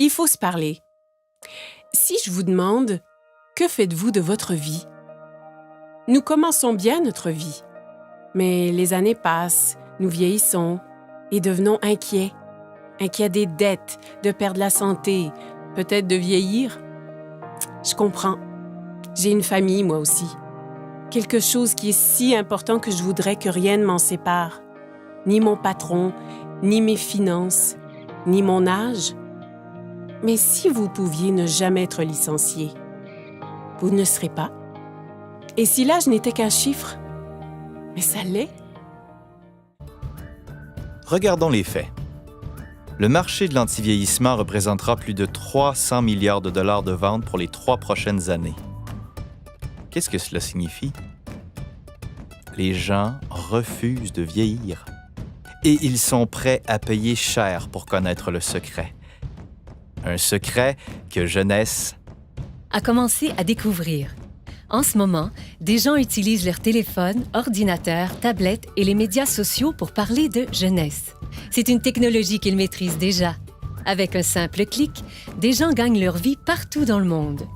Il faut se parler. Si je vous demande, que faites-vous de votre vie? Nous commençons bien notre vie, mais les années passent, nous vieillissons et devenons inquiets. Inquiets des dettes, de perdre la santé, peut-être de vieillir. Je comprends. J'ai une famille, moi aussi. Quelque chose qui est si important que je voudrais que rien ne m'en sépare. Ni mon patron, ni mes finances, ni mon âge. Mais si vous pouviez ne jamais être licencié, vous ne serez pas. Et si l'âge n'était qu'un chiffre? Mais ça l'est. Regardons les faits. Le marché de l'antivieillissement représentera plus de 300 milliards de dollars de ventes pour les 3 prochaines années. Qu'est-ce que cela signifie? Les gens refusent de vieillir. Et ils sont prêts à payer cher pour connaître le secret. Un secret que Jeunesse a commencé à découvrir. En ce moment, des gens utilisent leur téléphone, ordinateur, tablette et les médias sociaux pour parler de jeunesse. C'est une technologie qu'ils maîtrisent déjà. Avec un simple clic, des gens gagnent leur vie partout dans le monde.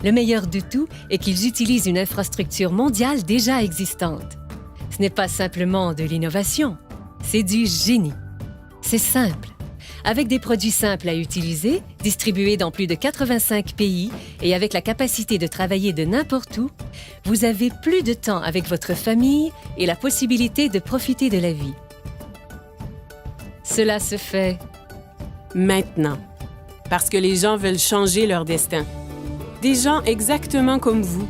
Le meilleur de tout est qu'ils utilisent une infrastructure mondiale déjà existante. Ce n'est pas simplement de l'innovation, c'est du génie. C'est simple. Avec des produits simples à utiliser, distribués dans plus de 85 pays et avec la capacité de travailler de n'importe où, vous avez plus de temps avec votre famille et la possibilité de profiter de la vie. Cela se fait Maintenant, parce que les gens veulent changer leur destin. Des gens exactement comme vous.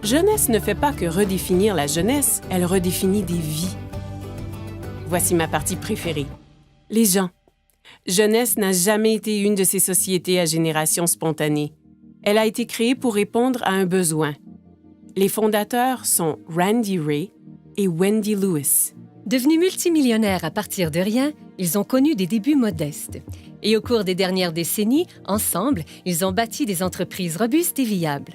Jeunesse ne fait pas que redéfinir la jeunesse, elle redéfinit des vies. Voici ma partie préférée. Les gens. Jeunesse n'a jamais été une de ces sociétés à génération spontanée. Elle a été créée pour répondre à un besoin. Les fondateurs sont Randy Ray et Wendy Lewis. Devenus multimillionnaires à partir de rien, ils ont connu des débuts modestes. Et au cours des dernières décennies, ensemble, ils ont bâti des entreprises robustes et viables.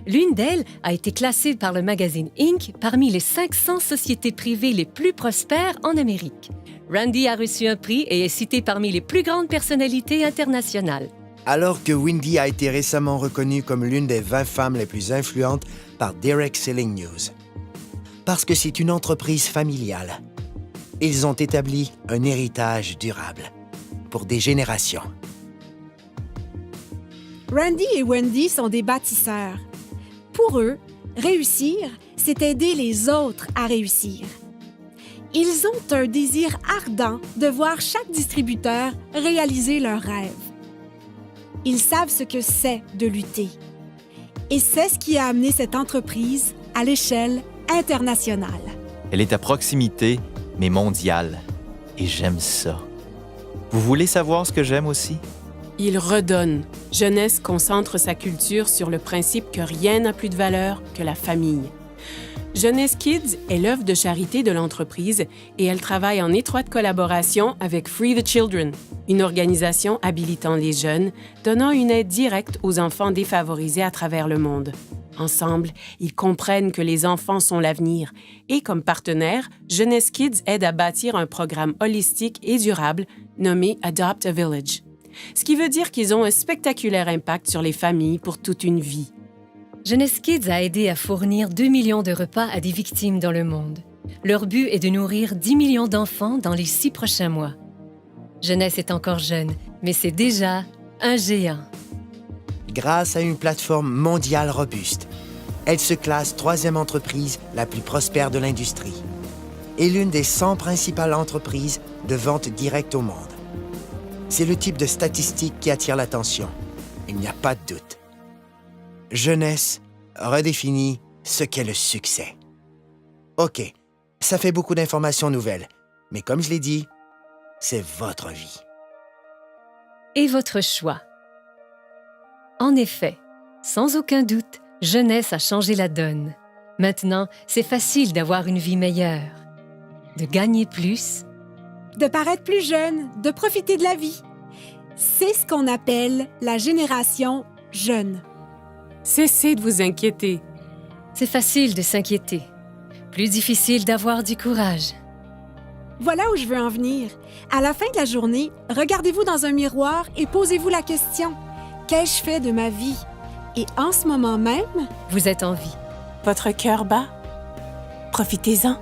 L'une d'elles a été classée par le magazine Inc. parmi les 500 sociétés privées les plus prospères en Amérique. Randy a reçu un prix et est cité parmi les plus grandes personnalités internationales. Alors que Wendy a été récemment reconnue comme l'une des 20 femmes les plus influentes par Direct Selling News. Parce que c'est une entreprise familiale. Ils ont établi un héritage durable pour des générations. Randy et Wendy sont des bâtisseurs. Pour eux, réussir, c'est aider les autres à réussir. Ils ont un désir ardent de voir chaque distributeur réaliser leurs rêves. Ils savent ce que c'est de lutter. Et c'est ce qui a amené cette entreprise à l'échelle internationale. Elle est à proximité, mais mondiale. Et j'aime ça. Vous voulez savoir ce que j'aime aussi? Il redonne. Jeunesse concentre sa culture sur le principe que rien n'a plus de valeur que la famille. Jeunesse Kids est l'œuvre de charité de l'entreprise et elle travaille en étroite collaboration avec Free the Children, une organisation habilitant les jeunes, donnant une aide directe aux enfants défavorisés à travers le monde. Ensemble, ils comprennent que les enfants sont l'avenir et, comme partenaire, Jeunesse Kids aide à bâtir un programme holistique et durable nommé Adopt a Village. Ce qui veut dire qu'ils ont un spectaculaire impact sur les familles pour toute une vie. Jeunesse Kids a aidé à fournir 2 millions de repas à des victimes dans le monde. Leur but est de nourrir 10 millions d'enfants dans les 6 prochains mois. Jeunesse est encore jeune, mais c'est déjà un géant. Grâce à une plateforme mondiale robuste, elle se classe 3e entreprise la plus prospère de l'industrie et l'une des 100 principales entreprises de vente directe au monde. C'est le type de statistique qui attire l'attention. Il n'y a pas de doute. Jeunesse redéfinit ce qu'est le succès. OK, ça fait beaucoup d'informations nouvelles, mais comme je l'ai dit, c'est votre vie. Et votre choix. En effet, sans aucun doute, Jeunesse a changé la donne. Maintenant, c'est facile d'avoir une vie meilleure, de gagner plus, De paraître plus jeune, de profiter de la vie. C'est ce qu'on appelle la génération jeune. Cessez de vous inquiéter. C'est facile de s'inquiéter, plus difficile d'avoir du courage. Voilà où je veux en venir. À la fin de la journée, regardez-vous dans un miroir et posez-vous la question. Qu'ai-je fait de ma vie? Et en ce moment même, Vous êtes en vie. Votre cœur bat? Profitez-en.